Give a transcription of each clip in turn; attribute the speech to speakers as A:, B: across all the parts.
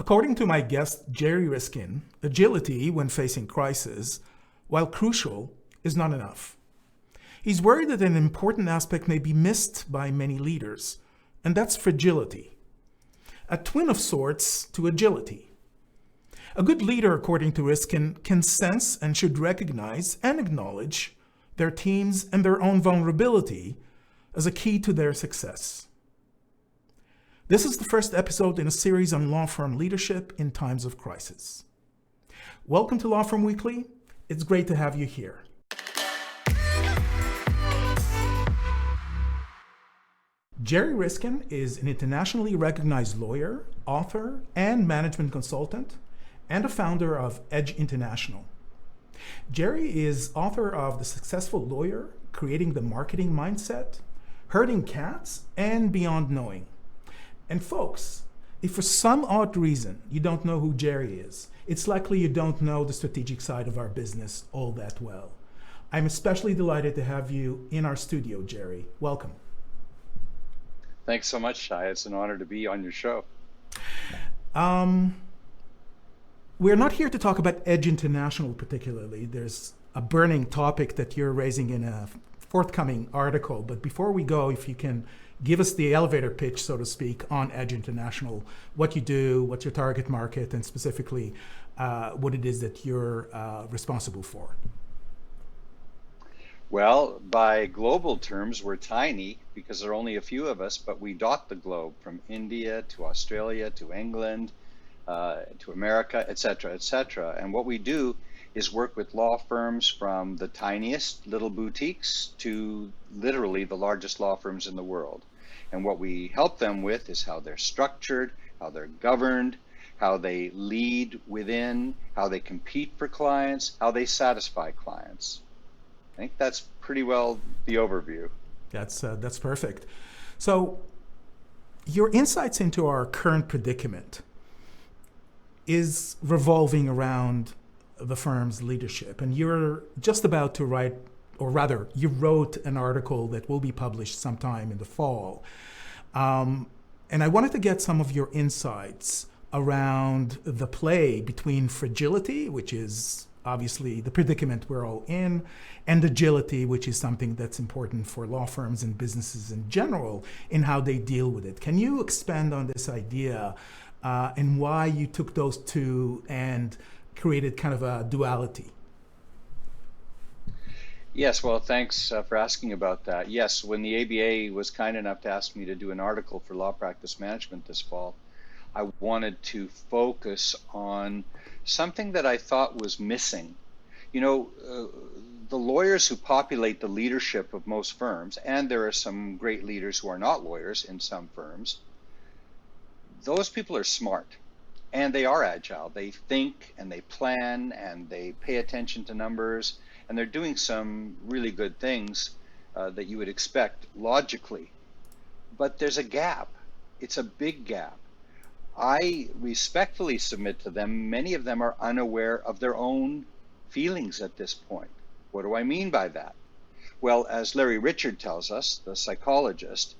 A: According to my guest, Gerry Riskin, agility when facing crisis, while crucial, is not enough. He's worried that an important aspect may be missed by many leaders, and that's fragility, a twin of sorts to agility. A good leader, according to Riskin, can sense and should recognize and acknowledge their teams and their own vulnerability as a key to their success. This is the first episode in a series on law firm leadership in times of crisis. Welcome to Law Firm Weekly. It's great to have you here. Gerry Riskin is an internationally recognized lawyer, author, and management consultant, and a founder of Edge International. Gerry is author of The Successful Lawyer, Creating the Marketing Mindset, Herding Cats, and Beyond Knowing. And folks, if for some odd reason you don't know who Gerry is, it's likely you don't know the strategic side of our business all that well. I'm especially delighted to have you in our studio, Gerry. Welcome.
B: Thanks so much, Shai. It's an honor to be on your show.
A: We're not here to talk about Edge International particularly. There's a burning topic that you're raising in a forthcoming article. But before we go, if you can give us the elevator pitch, so to speak, on Edge International, what you do, what's your target market, and specifically what it is that you're responsible for.
B: Well, by global terms, we're tiny because there are only a few of us, but we dot the globe from India to Australia to England to America, et cetera, et cetera. And what we do is work with law firms from the tiniest little boutiques to literally the largest law firms in the world. And what we help them with is how they're structured, how they're governed, how they lead within, how they compete for clients, how they satisfy clients. I think that's pretty well the overview.
A: That's perfect. So your insights into our current predicament is revolving around the firm's leadership. And you're just about to write, or rather, you wrote an article that will be published sometime in the fall. And I wanted to get some of your insights around the play between fragility, which is obviously the predicament we're all in, and agility, which is something that's important for law firms and businesses in general in how they deal with it. Can you expand on this idea and why you took those two and created kind of a duality?
B: Yes, well, thanks for asking about that. Yes, when the ABA was kind enough to ask me to do an article for Law Practice Management this fall, I wanted to focus on something that I thought was missing. You know, the lawyers who populate the leadership of most firms, and there are some great leaders who are not lawyers in some firms, those people are smart and they are agile. They think and they plan and they pay attention to numbers, and they're doing some really good things that you would expect logically. But there's a gap. It's a big gap. I respectfully submit to them, many of them are unaware of their own feelings at this point. What do I mean by that? Well, as Larry Richard tells us, the psychologist,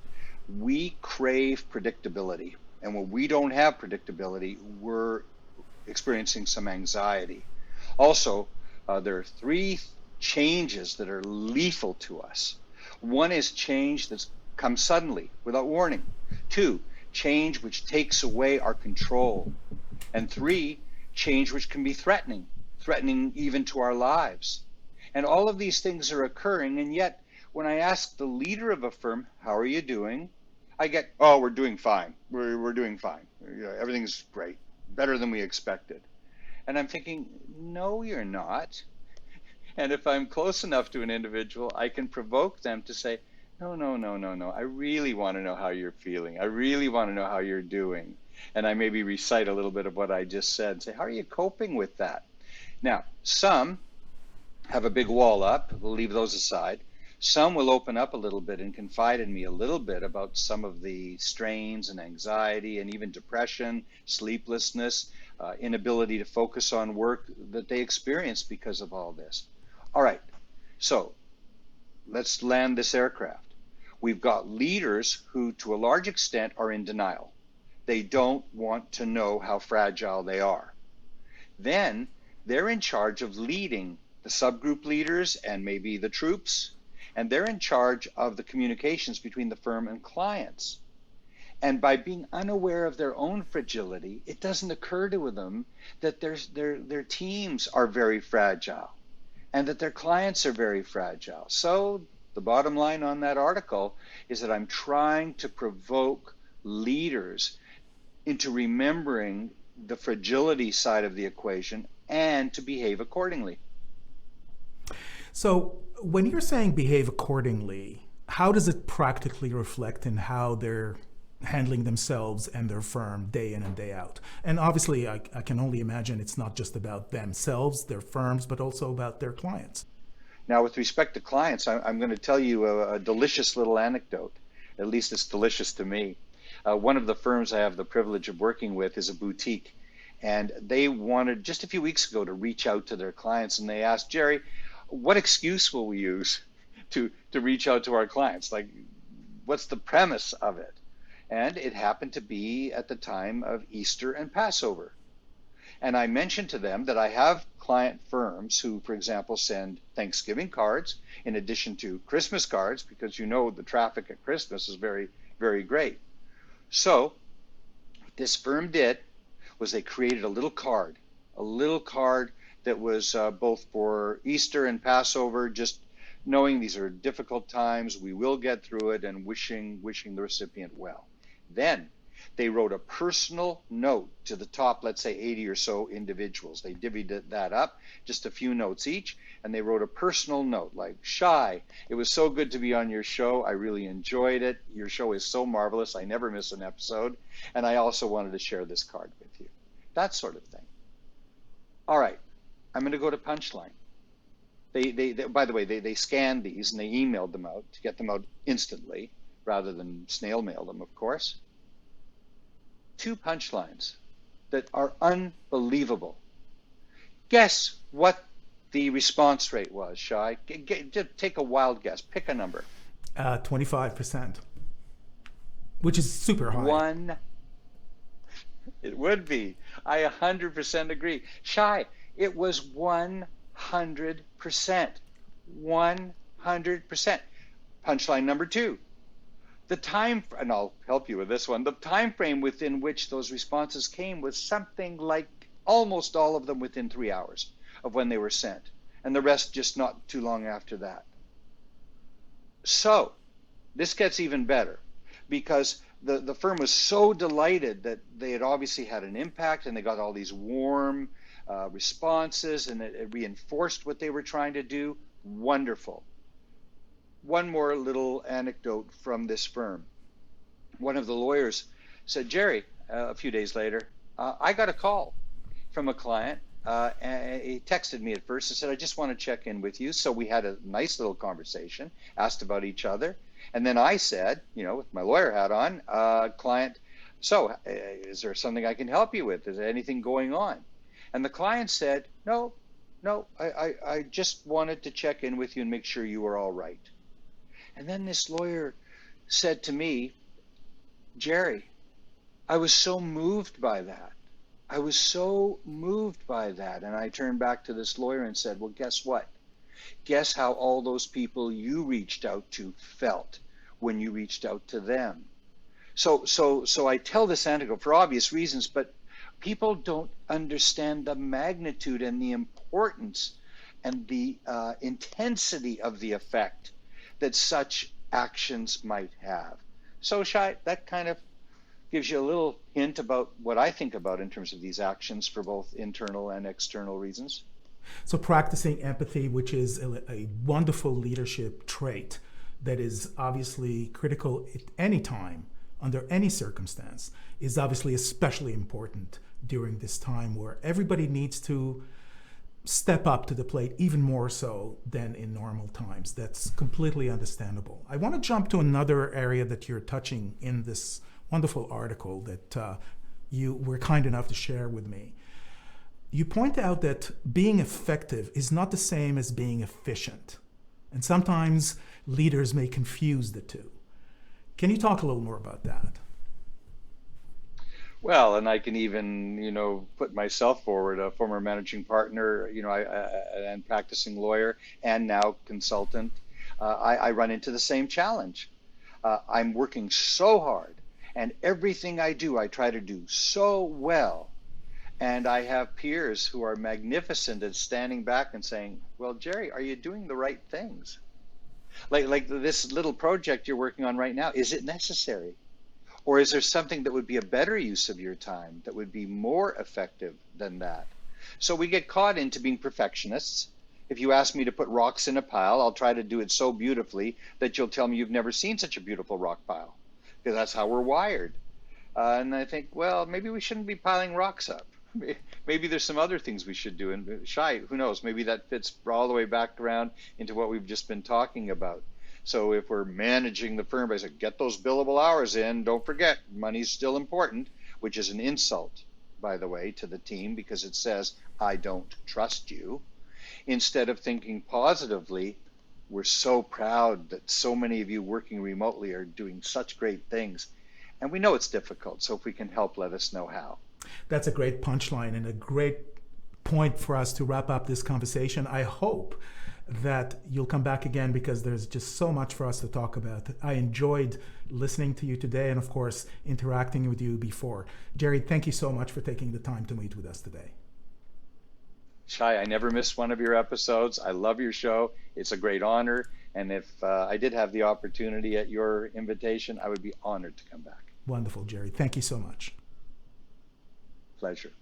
B: we crave predictability. And when we don't have predictability, we're experiencing some anxiety. Also, there are three changes that are lethal to us. One is change that's come suddenly, without warning. Two, change which takes away our control. And three, change which can be threatening even to our lives. And all of these things are occurring, and yet when I ask the leader of a firm, how are you doing? I get, oh, we're doing fine. We're doing fine. Everything's great, better than we expected. And I'm thinking, no, you're not. And if I'm close enough to an individual, I can provoke them to say, no. I really want to know how you're feeling. I really want to know how you're doing. And I maybe recite a little bit of what I just said and say, how are you coping with that? Now, some have a big wall up. We'll leave those aside. Some will open up a little bit and confide in me a little bit about some of the strains and anxiety and even depression, sleeplessness, inability to focus on work that they experience because of all this. All right, so let's land this aircraft. We've got leaders who, to a large extent, are in denial. They don't want to know how fragile they are. Then they're in charge of leading the subgroup leaders and maybe the troops, and they're in charge of the communications between the firm and clients. And by being unaware of their own fragility, it doesn't occur to them that their teams are very fragile and that their clients are very fragile. So the bottom line on that article is that I'm trying to provoke leaders into remembering the fragility side of the equation and to behave accordingly.
A: So when you're saying behave accordingly, how does it practically reflect in how they're handling themselves and their firm day in and day out? And obviously, I can only imagine it's not just about themselves, their firms, but also about their clients.
B: Now, with respect to clients, I'm going to tell you a delicious little anecdote. At least it's delicious to me. One of the firms I have the privilege of working with is a boutique, and they wanted just a few weeks ago to reach out to their clients, and they asked, Gerry, what excuse will we use to reach out to our clients? Like, what's the premise of it? And it happened to be at the time of Easter and Passover. And I mentioned to them that I have client firms who, for example, send Thanksgiving cards in addition to Christmas cards, because you know the traffic at Christmas is very, very great. So what this firm did was they created a little card that was both for Easter and Passover, just knowing these are difficult times, we will get through it, and wishing the recipient well. Then they wrote a personal note to the top, let's say 80 or so individuals. They divvied that up, just a few notes each, and they wrote a personal note like, Shai, it was so good to be on your show. I really enjoyed it. Your show is so marvelous. I never miss an episode. And I also wanted to share this card with you. That sort of thing. All right, I'm going to go to Punchline. They by the way, they scanned these and they emailed them out to get them out instantly rather than snail mail them, of course. 2 punchlines that are unbelievable. Guess what the response rate was, Shai? Just take a wild guess. Pick a number.
A: 25%, which is super high.
B: One. It would be. I 100% agree. Shai, it was 100%. 100%. Punchline number 2. The time, and I'll help you with this one, the time frame within which those responses came was something like almost all of them within 3 hours of when they were sent, and the rest just not too long after that. So this gets even better, because the firm was so delighted that they had obviously had an impact, and they got all these warm responses, and it reinforced what they were trying to do. Wonderful. One more little anecdote from this firm. One of the lawyers said, Gerry, a few days later, I got a call from a client. And he texted me at first and said, I just want to check in with you. So we had a nice little conversation, asked about each other. And then I said, with my lawyer hat on, client, so is there something I can help you with? Is there anything going on? And the client said, no, I just wanted to check in with you and make sure you were all right. And then this lawyer said to me, Gerry, I was so moved by that. I was so moved by that. And I turned back to this lawyer and said, well, guess what? Guess how all those people you reached out to felt when you reached out to them. So I tell this anecdote for obvious reasons, but people don't understand the magnitude and the importance and the intensity of the effect that such actions might have. So Shai, that kind of gives you a little hint about what I think about in terms of these actions for both internal and external reasons.
A: So practicing empathy, which is a wonderful leadership trait that is obviously critical at any time, under any circumstance, is obviously especially important during this time where everybody needs to step up to the plate even more so than in normal times. That's completely understandable. I want to jump to another area that you're touching in this wonderful article that you were kind enough to share with me. You point out that being effective is not the same as being efficient. And sometimes leaders may confuse the two. Can you talk a little more about that?
B: Well, and I can even, put myself forward, a former managing partner, and practicing lawyer, and now consultant. I run into the same challenge. I'm working so hard, and everything I do, I try to do so well. And I have peers who are magnificent at standing back and saying, "Well, Gerry, are you doing the right things? Like this little project you're working on right now, is it necessary? Or is there something that would be a better use of your time that would be more effective than that?" So we get caught into being perfectionists. If you ask me to put rocks in a pile, I'll try to do it so beautifully that you'll tell me you've never seen such a beautiful rock pile, because that's how we're wired. And I think, well, maybe we shouldn't be piling rocks up. Maybe there's some other things we should do. And shy, who knows? Maybe that fits all the way back around into what we've just been talking about. So if we're managing the firm by saying, get those billable hours in, don't forget, money's still important, which is an insult, by the way, to the team because it says, I don't trust you. Instead of thinking positively, we're so proud that so many of you working remotely are doing such great things. And we know it's difficult, so if we can help, let us know how.
A: That's a great punchline and a great point for us to wrap up this conversation. I hope that you'll come back again because there's just so much for us to talk about. I enjoyed listening to you today and, of course, interacting with you before. Gerry, thank you so much for taking the time to meet with us today.
B: Shai, I never miss one of your episodes. I love your show. It's a great honor. And if I did have the opportunity at your invitation, I would be honored to come back.
A: Wonderful, Gerry. Thank you so much.
B: Pleasure.